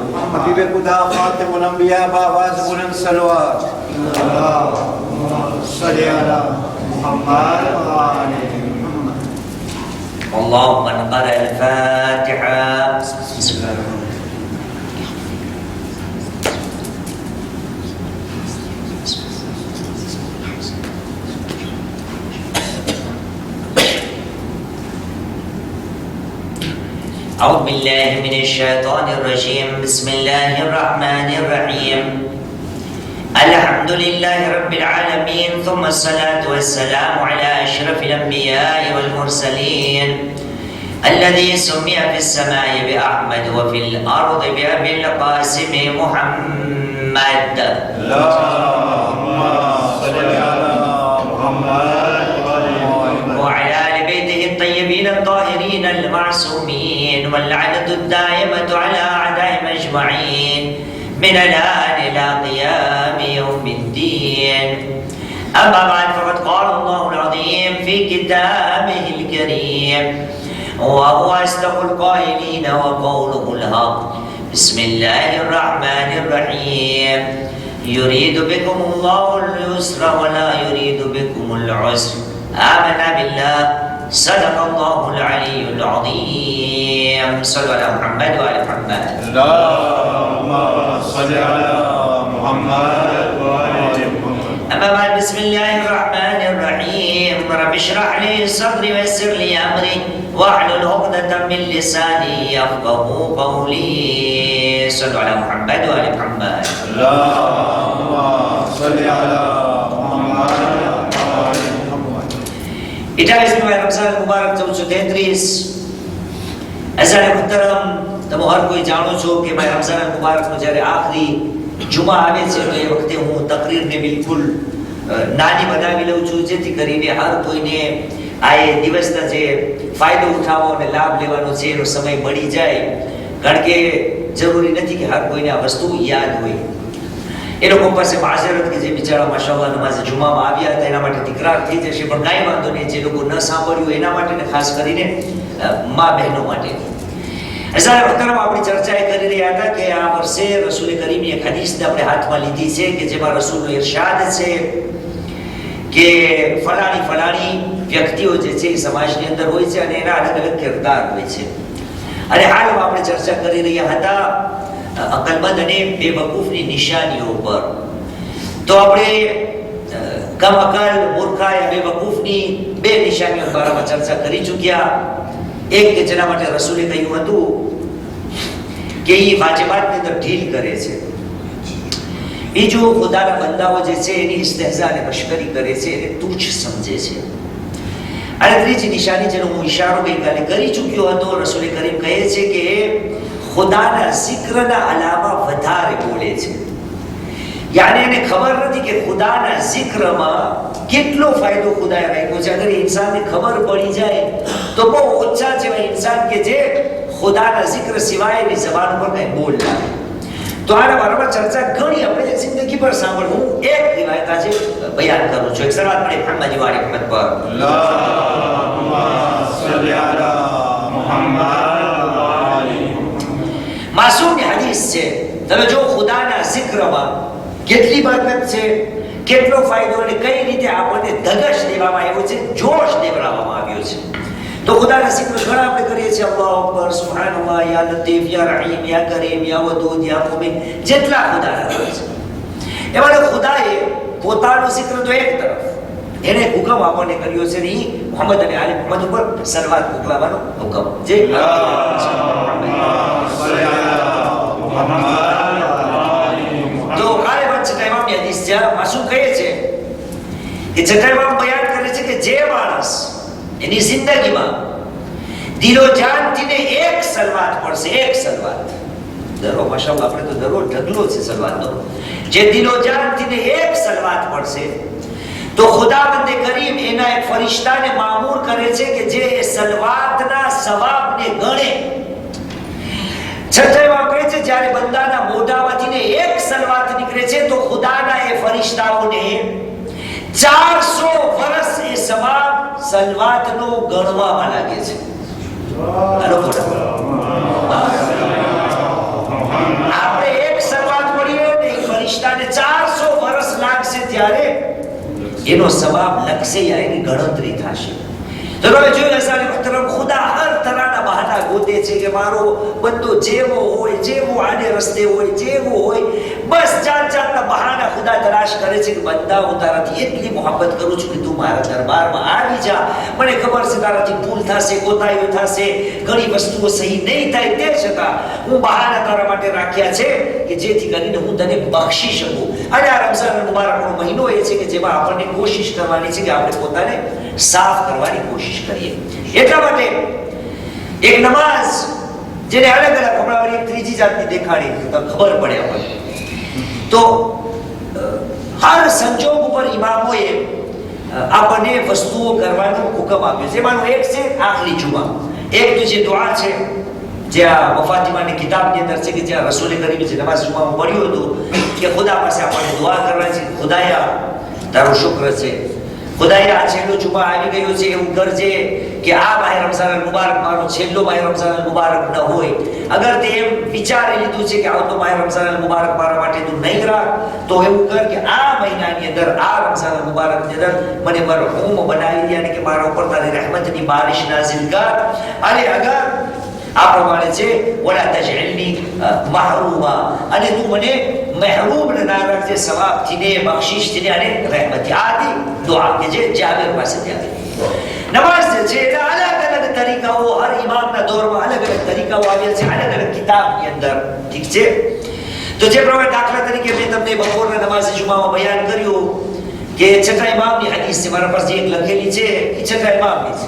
حبيب الهدى خاتم الانبياء بابا زبون الصلوات اللهم صل على محمد وعلى محمد. اللهم نقرأ الفاتحة. بسم الله الرحمن الرحيم. أعوذ بالله من الشيطان الرجيم. بسم الله الرحمن الرحيم. الحمد لله رب العالمين، ثم الصلاة والسلام على أشرف الأنبياء والمرسلين الذي سمي في السماء بأحمد وفي الأرض بأبي القاسم محمد. اللهم صل على محمد وعلى آل بيته الطيبين الطاهرين المعصومين، واللعنة الدائمة على أعدائهم أجمعين من الآن إلى قيام يوم الدين. أما بعد، فقد قال الله العظيم في كتابه الكريم، وهو أصدق القائلين وقوله الحق. بسم الله الرحمن الرحيم. يريد بكم الله اليسر ولا يريد بكم العسر. آمنا بالله، صدق الله العلي العظيم. صلوا على محمد وآل محمد. اللهم صل على محمد وعلى محمد. أما بعد، بسم الله الرحمن الرحيم. رب اشرح لي صدري ويسر لي أمري واحلل عقدة من لساني يفقهوا قولي. صلوا على محمد وآل محمد. اللهم صل على محمد وعلى محمد. 28 رمضان મુબારક 1433. અઝાન મુહતરમ, તમે હર કોઈ જાણો છો કે ભાઈ રમઝાન મુબારકનો જ્યારે આખરી જુમા આવે છે તો એ વખતે હું તકરીરને બિલકુલ નાની બનાવી લઉં છું, જેથી કરીને હર કોઈને આ એ દિવસના જે ફાયદો ઉઠાવવો અને લાભ લેવાનો છે એનો સમય મળી જાય. કારણ કે જરૂરી નથી કે હર કોઈને આ વસ્તુ યાદ હોય. એ લોકો પાસે માઝરત કે જે બિચારા માશાઅલ્લાહ નમાઝે જુમામાં આવ્યા હતા એના માટે તકરાર થઈ જશે, પણ કાંઈ વાંધો નહીં. જે લોકો ન સાંભળ્યું એના માટે ને ખાસ કરીને મા બહેનો માટે. અઝાન મુહતરમ, આપણી ચર્ચા એ કરી રહ્યા હતા કે આ વર્ષે રસૂલ કરીમની એક હદીસને આપણે હાથમાં લીધી છે કે જેમાં રસૂલનો ઇરશાદ છે કે ફલાણી વ્યક્તિઓ જે છે એ સમાજની અંદર હોય છે અને એના અલગ અલગ કિરદાર હોય છે. અને હાલમાં આપણે ચર્ચા કરી રહ્યા હતા અકલમંદ અને બેવકૂફની નિશાનીઓ પર. તો આપણે કમ અકલ, મૂર્ખા યા બેવકૂફની બે નિશાનીઓ બારામાં ચર્ચા કરી ચૂક્યા. એક કે જેના માટે રસૂલે કહ્યું હતું કે એ વાજિબાતની અંદર ઢીલ કરે છે. બીજું, ખુદાના બંદાઓ જે છે એની ઇસ્તેહઝા અને મશ્કરી કરે છે, એને તુચ્છ સમજે છે. અને ત્રીજી નિશાની જેનો હું ઇશારો ગઈકાલે કરી ચૂક્યો હતો, રસૂલે કરીમ કહે છે કે ખુદાના zikરના અલાવા વધારે બોલે છે. યાની એને ખબર નથી કે ખુદાના zikરમાં કેટલો ફાયદો ખુદાએ રાખ્યો છે. અગર ઇન્સાનને ખબર પડી જાય તો બહુ ઓછા છે ઇન્સાન કે જે ખુદાના zikર સિવાયની જબાન પર કંઈ બોલ લાગે. તો આના બારામાં ચર્ચા ઘણી આપણે જિંદગી પર સાંભળ. હું એક રિવાયત આજે બયાન કરું છું. એક સલાત પડે મુહમ્મદ વાળી રહેમત પર. اللهم صل على محمد. માસૂમની હદીસ છે. તમે જો ખુદાના zikરમાં કેટલી બરકત છે, કેટલો ફાયદો અને કઈ રીતે આપણને ધગશ દેવામાં આવ્યો છે, જોશ દેવડાવવામાં આવ્યો છે. તો ખુદાના zikર ઘણા આપણે કરીએ છીએ. અલ્લાહુ અકબર, સુબહાનલ્લાહ, યા લતીફ, યા રહીમ, યા કરીમ, યા વદૂદ, યા મુબીન, જેટલા ખુદાના નામ છે. એમાં ખુદાએ પોતાનું zikr તો એક તરફ, એને હુકમ આપણને કર્યો છે ને એ મુહમ્મદ અને આલે મુહમ્મદ ઉપર સલવાત મોકલાવાનો હુકમ. જે તો ગાલિબન ચટાઈમામની હદીસ છે. માસૂમ કહે છે કે ચટાઈમામ બયાન કરે છે કે જે માણસ એની જિંદગીમાં દિલો જાનથી ને એક સલવાત પડશે, એક સલવાત, દરો માશાઅલ્લાહ આપણે તો દરો ઢગલો છે સલવાતનો, જે દિલો જાનથી ને એક સલવાત પડશે તો ખુદાવંદ કરીમ એના એક ફરિશ્તાને મામૂર કરે છે કે જે એ સલવાતના સવાબને ગણે. છઠ્ઠામાં કહે છે જ્યારે બંદાના મોઢામાંથી ને એક સલવાત નીકળે છે તો ખુદાના એ ફરિશ્તાઓને 400 વર્ષ એ સવાબ સલવાતનો ગણવામાં લાગે છે. આ એનો સવાબ લખશે યા એની ગણતરી થશે. તો તમે જોયું અઝાન મુહતરમ ખુદા હર તરહના બહાના ગોતે છે કે મારો બંદો જેવો હોય, જેવો આડે રસ્તે હોય, જેવો હોય, બસ જાતના બહાના ખુદા તલાશ કરે છે કે બંદા હું તારાથી એટલી મોહબ્બત કરું છું કે તું મારા દરબારમાં આવી જા. મને ખબર છે તારાથી ભૂલ થશે, કોતાહીઓ થશે, ઘણી વસ્તુઓ સહી નહીં થાય, તે છતાં હું બહાના તારા માટે રાખ્યા છે કે જેથી કરીને હું તને બક્ષી શકું. અને આ રમઝાન મુબારકનો મહિનો એ છે કે જેમાં આપણને કોશિશ કરવાની છે કે આપણે પોતાને સાફ કરવાની કોશિશ કરીએ. એટલા માટે એક નમાઝ જેને અલગ અલગ હમણાં એક ત્રીજી જાતની દેખાડી તો ખબર પડે આપણને. તો હર સંજોગ ઉપર ઇમામોએ આપણને વસ્તુઓ કરવાનો હુકમ આપ્યો છે. એમાંનું એક છે આખરી જુમા. એક તો જે દુઆ છે જે આ વફાતીમાની કિતાબની અંદર છે કે જ્યાં રસૂલે કરીમ છે નમાઝ જુમામાં પડ્યું હતું કે ખુદા પાસે આપણને દુઆ કરવાની છે. ખુદાયા તારો શુક્ર છે, ખુદાયા આ છેલ્લો જુમા આવી ગયો છે, એવું કરજે કે આ માહે રમઝાન મુબારક મારો છેલ્લો માહે રમઝાન મુબારક ન હોય. અગર તે એમ વિચારી લીધું છે કે આવતો માહે રમઝાન મુબારક મારા માટે તું નહીં રાખ, તો એવું કર કે આ મહિનાની અંદર, આ રમઝાન મુબારકની અંદર મને મરહૂમ બનાવી દે અને કે મારા ઉપર તારી રહેમતની બારિશ નાઝિલ કર. અને અગર આ પ્રમાણે છે વલા તજઅલની મહરૂમા, અને તું મને મહરૂમ ના રાખજે સવાબથી ને બક્ષિશથી ને અને રહેમતથી. આથી દુઆ કે જે જાબિર પાસેથી આવી. નમાઝ જે છે એના અલગ અલગ તરીકાઓ હર ઇમામના દોરમાં અલગ અલગ તરીકાઓ આવ્યા છે અલગ અલગ કિતાબની અંદર. ઠીક છે. તો જે પ્રમાણે દાખલા તરીકે મેં તમને બપોરના નમાઝ જુમામાં બયાન કર્યું કે છઠ્ઠા ઇમામની હદીસ છે, મારા પાસે એક લખેલી છે એ છઠ્ઠા ઇમામની છે.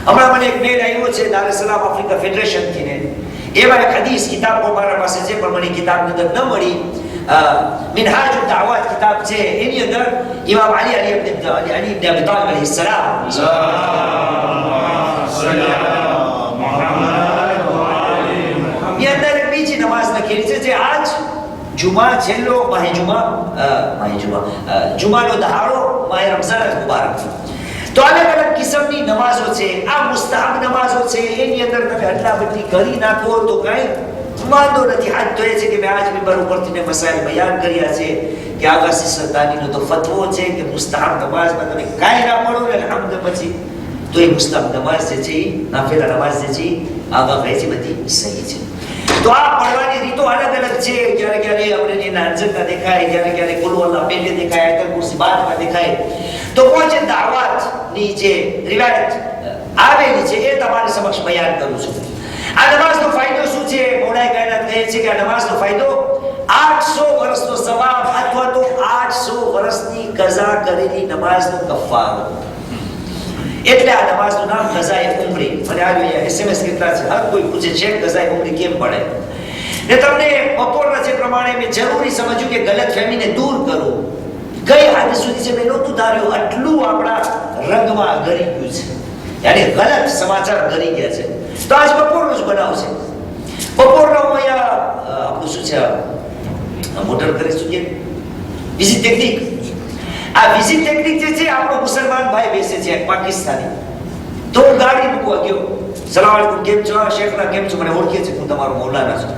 હમણાં મને એક મેલ આવ્યો છે દાર es Salaam આફ્રિકા ફેડરેશનથી ને એમાં એક હદીસ કિતાબ મારા પાસે છે પણ મને કિતાબની અંદર ન મળી. મિનહાજ દાવત કિતાબ છે એની અંદર ઇમામ અલી ઇબ્ન અબી તાલિબ અલૈહિસ સલામ ની અંદર એક બીજી નમાઝ લખેલી છે જે આજ જુમા છેલ્લો જુમાનો દહાડો માહે રમઝાન મુબારક. તો અલગ અલગ કિસ્મની નમાઝો છે. આ મુસ્તાહબ નમાઝો છે, એની અંદર તમે આટલા બધી કરી નાખો તો કઈ વાંધો નથી. હાથ તો એ છે કે મેં આજ મિંબર ઉપરથી ને મસાઈલ બયાન કર્યા છે કે આગા સિસરદાનીનો તો ફતવો છે કે મુસ્તાહબ નમાઝમાં તમે કાંઈ ના પડો ને હમદ પછી તો એ મુસ્તાહબ નમાઝ જે છે નાફિલા નમાઝ જે છે આગા કહે છે બધી સહી છે. તો આ પડવાની રીતો અલગ અલગ છે. ક્યારે ક્યારે આપણે એના અંજરના દેખાય, ક્યારે ક્યારે કુલ અલ્લાહ પહેલે દેખાય, આયતુલ કુરસી બાદમાં દેખાય. તો કોઈ જે દાવતની જે રિવાયત આવેલી છે એ તમારી સમક્ષ બયાન કરું છું. આ નમાઝનો ફાયદો શું છે? મોલાએ કાયનાત કહે છે કે આ નમાઝનો ફાયદો 800 વર્ષનો સવાબ અથવા તો 800 વર્ષની કઝા કરેલી નમાઝનો કફારો. એટલે આ નમાઝનું નામ કઝાએ ઉમરી. અને આ SMS કેટલા છે? હર કોઈ પૂછે છે કઝાએ ઉમરી કેમ પડે. ને તમને બપોરના જે પ્રમાણે મેં જરૂરી સમજ્યું કે ગલત ફહેમીને દૂર કરું. કઈ હદ સુધી છે મેં નહોતું ધાર્યું આટલું આપણા રંગમાં ગરી ગયું છે, યાની ગલત સમાચાર ગરી ગયા છે. તો આજ બપોરનો જ બનાવ છે. બપોરનો અહીંયા આપણું શું છે મોટર કરીશું કે વિઝિટ ટેકનિક. આ વિઝિટ ટેકનિક જે છે આપણો મુસલમાન ભાઈ બેસે છે પાકિસ્તાની. તો હું ગાડી મૂકવા ગયો. સલામ આલેકુમ, કેમ છો શેખના, કેમ છો? મને ઓળખે છે, હું તમારો મૌલાના છું.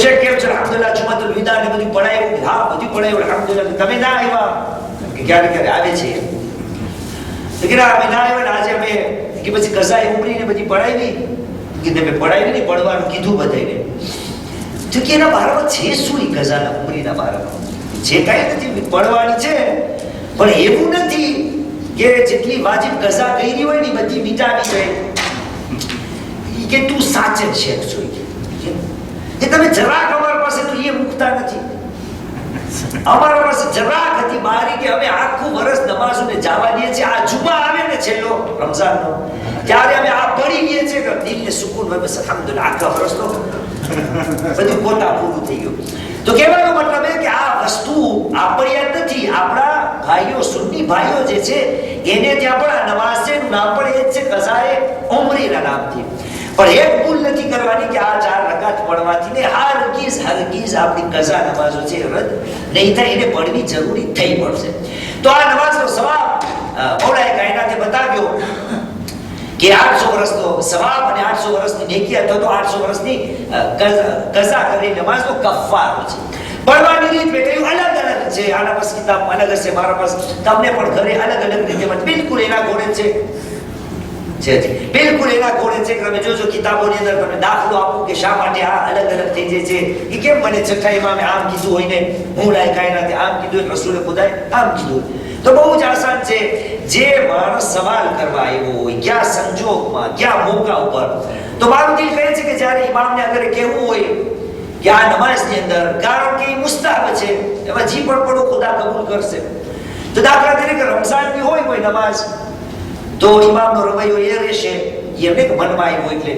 શેખ કેમ છો? અલ્હમ્દુલિલ્લાહ, જુમાતુલ વિદા ને બધું પડાયું. હા બધું પડાયું અલ્હમ્દુલિલ્લાહ. તમે ના આવ્યા કે ક્યારે ક્યારે આવે છે તો કે ના અમે ના આવ્યા ને આજે અમે કે પછી કઝાએ ઉમરીને બધી પડાવી કે તમે પડાવી નહીં, પડવાનું કીધું બધાને. તો કે એના બારામાં છે શું એ કઝાના ઉમરીના બારામાં? જે કાંઈ નથી પડવાની છે પણ એવું નથી કે જેટલી વાજિબ કઝા કરી હોય ને બધી મિટાવી જાય કે તું સાચે શેખ છો. એ તમે જરાક અમારા પાસે તો એ મુકતા નથી. અમારા પાસે જરાક હતી બારી કે અમે આખું વર્ષ નમાઝોને જવા દઈએ છીએ. આ જુમા આવે ને છેલ્લો રમઝાનનો ત્યારે અમે આ પડી ગઈએ છીએ કે દિલને સુકૂન હોય. બસ અલ્હમ્દુલિલ્લાહ આખા વર્ષનો બધું કોટા પૂરું થઈ ગયું. તો કહેવાનો મતલબ એ કે આ વસ્તુ આપણી યાદ નથી. આપણા ભાઈઓ સુન્ની ભાઈઓ જે છે એને ત્યાં પણ આ નમાઝ છે એનું નામ પણ એ જ છે કઝાએ ઉમરીના નામથી. પણ એક ભૂલ નથી કરવાની કે આ 4 રકાત પડવાથી ને હરગીઝ આપણી કઝા નમાઝો છે રદ નહીં થાય, એને પડવી જરૂરી થઈ પડશે. તો આ નમાઝનો સવાબ મૌલાએ કાયનાતે બતાવ્યો કે 800 વર્ષનો સવાબ અને 800 વર્ષની નેકી અથવા તો 800 વર્ષની કઝા કરી નમાઝનો કફારો છે. પડવાની રીત પેટે અલગ અલગ છે. આના પાસે કિતાબ અલગ હશે, મારા પાસે તમને પણ ઘરે અલગ અલગ રીતે બિલકુલ એના ઘોડે છે બિલકુલ એના ઘોડે છે. તમે જોજો કિતાબોની અંદર તમે દાખલો આપો કે શા માટે આ અલગ અલગ થઈ જાય છે. એ કેમ બને? છઠ્ઠા ઇમામે આમ કીધું હોય ને હું લાય કાયનાતે આમ કીધું, રસૂલે ખુદાએ આમ કીધું. તો બહુ જ આસાન છે. જે માણસ સવાલ કરવા આવ્યો હોય, ક્યાં સંજોગમાં, ક્યાં મોકા ઉપર, તો મારું દિલ કહે છે કે જ્યારે ઇમામને અગર કહેવું હોય કે આ નમાઝની અંદર, કારણ કે એ મુસ્તાહબ છે, એમાં જી પણ પડો ખુદા કબૂલ કરશે. તો દાખલા તરીકે રમઝાનની હોય કોઈ નમાઝ, તો ઇમામનો રવૈયો એ રહેશે, એમને મનમાં આવ્યું એટલે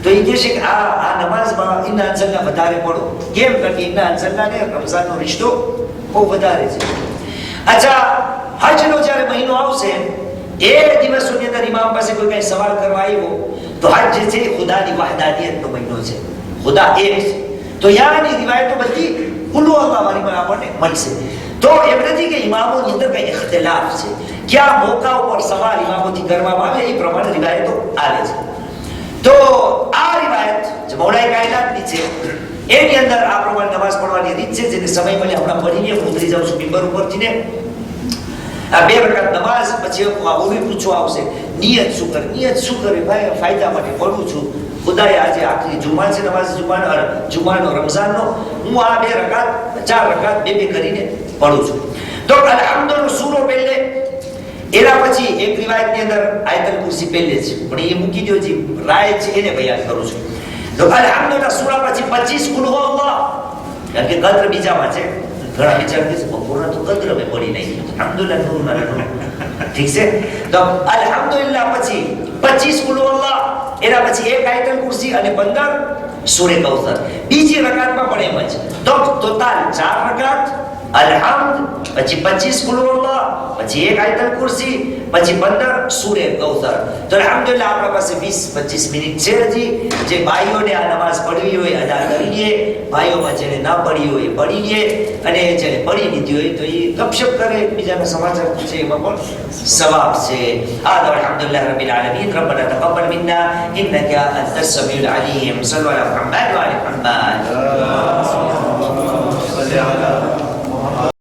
તો એ કહેશે કે આ નમાઝમાં ઇન્ના અંઝલના વધારે પડો. કેમ? કારણ કે ઇન્ના અંઝલના ને રમઝાનનો રિશ્તો બહુ વધારે છે. અચ્છા, હજનો જ્યારે મહિનો આવશે એ દિવસોની અંદર ઇમામ પાસે કોઈ કઈ સવાલ કરવા આવ્યો, તો હજ જે છે ખુદાની વહદાનિયતનો મહિનો છે, ખુદા એક છે. તો યાની રિવાયતો બધી કુલ્લુ અલ્લાહ વાળીમાં આપણને મળશે. તો એમ નથી કે ઇમામોની અંદર કઈ ઇખ્તિલાફ છે, ક્યાં મોકા ઉપર સવાલ ઇમામોથી કરવામાં આવે એ પ્રમાણે રિવાયતો આવે છે. તો આ રિવાયત જે મૌલાએ કાયનાતની છે એની અંદર આ પ્રમાણે નમાઝ પડવાની રીત છે, જેને સમય મળે હમણાં પડીને હું ઉતરી જાઉં છું મિંબર ઉપરથી ને. આ 2 રકાત નમાઝ પછી ઓલી પૂછવા આવશે નિયત શું કરે? નિયત શું કરે? ભાઈ ફાયદા માટે પડું છું, ખુદાએ આજે આખરી જુમા છે, નમાઝ જુમાનો રમઝાનનો, હું આ 2 રકાત 4 રકાત 2 કરીને પડું છું. તો અલ્હમ્દુલિલ્લાહ સૂરો પહેલે, એના પછી એક રિવાયતની અંદર આયતુલ કુરસી પહેલે છે, પણ એ મૂકી દો જે રાય છે એને બયાન કરું છું. તો અલ્હમ્દુલિલ્લાહ સૂરા પછી 25 કુલ હુ અલ્લાહ, કારણ કે કદ્ર બીજામાં છે. ઘણા વિચાર કે બપોરના તો કદ્ર મેં પડી નહીં, અલ્હમ્દુલિલ્લાહ નૂર ના નૂર, ઠીક છે. તો અલ્હમ્દુલિલ્લાહ પછી 25 કુલ હુ અલ્લાહ, એના પછી એક આયતુલ કુરસી અને 15 સૂરે કૌસર. બીજી રકાતમાં પણ એમ જ. તો ટોટલ 4 રકાત અલ્હમ્દ, પછી 25 કુલ હુ અલ્લાહ, પછી એક આયતુલ કુરસી, પછી 15 સૂરે કૌસર. તો અલ્હમ્દુલિલ્લાહ આપણા પાસે 20-25 મિનિટ છે હજી. જે ભાઈઓને આ નમાઝ પઢવી હોય અદા કરી લે, ભાઈઓમાં જેને ના પડી હોય એ પડી લે, અને જેને પડી લીધી હોય તો એ ગપશપ કરે, એકબીજાના સમાચાર પૂછે, એમાં પણ સવાબ છે. આદા અલ્હમ્દુલિલ્લાહ રબ્બિલ આલમીન. રબ્બના તaqabbal મિન્ના ઇન્નકા અંતસ સમીઉલ અલીમ. સલ્લલ્લાહુ અલા મુહમ્મદ વ અલી મુહમ્મદ.